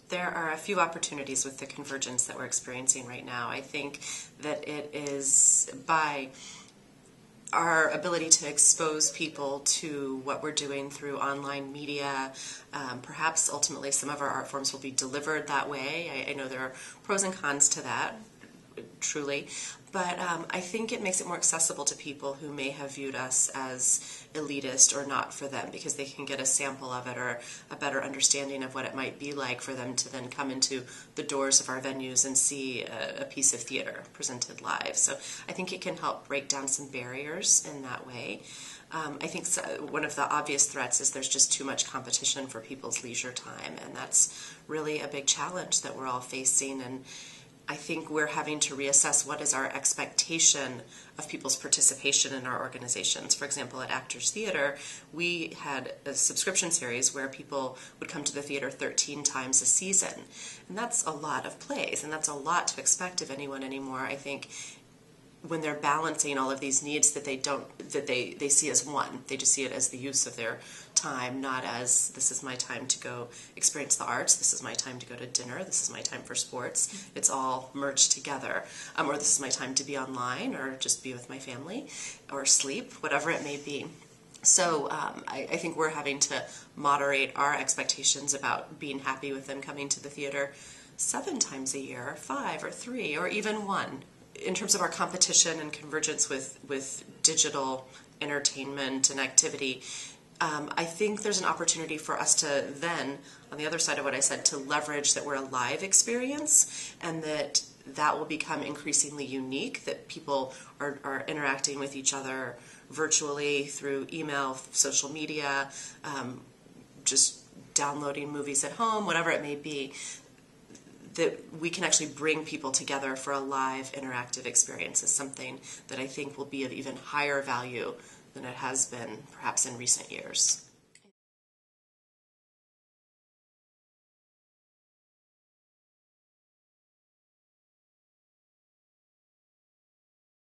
There are a few opportunities with the convergence that we're experiencing right now. I think that it is by our ability to expose people to what we're doing through online media. Perhaps ultimately some of our art forms will be delivered that way. I know there are pros and cons to that, truly, but I think it makes it more accessible to people who may have viewed us as elitist or not for them, because they can get a sample of it or a better understanding of what it might be like for them to then come into the doors of our venues and see a piece of theater presented live. So I think it can help break down some barriers in that way. I think one of the obvious threats is there's just too much competition for people's leisure time, and that's really a big challenge that we're all facing. And I think we're having to reassess what is our expectation of people's participation in our organizations. For example, at Actors Theatre, we had a subscription series where people would come to the theater 13 times a season. And that's a lot of plays, and that's a lot to expect of anyone anymore. I think when they're balancing all of these needs that they see as one. They just see it as the use of their time, not as this is my time to go experience the arts, this is my time to go to dinner, this is my time for sports. It's all merged together. Or this is my time to be online or just be with my family or sleep, whatever it may be. So I think we're having to moderate our expectations about being happy with them coming to the theater 7 times a year, or 5 or 3 or even 1. In terms of our competition and convergence with digital entertainment and activity, I think there's an opportunity for us to then, on the other side of what I said, to leverage that we're a live experience and that will become increasingly unique, that people are interacting with each other virtually through email, social media, just downloading movies at home, whatever it may be, that we can actually bring people together for a live interactive experience is something that I think will be of even higher value than it has been perhaps in recent years.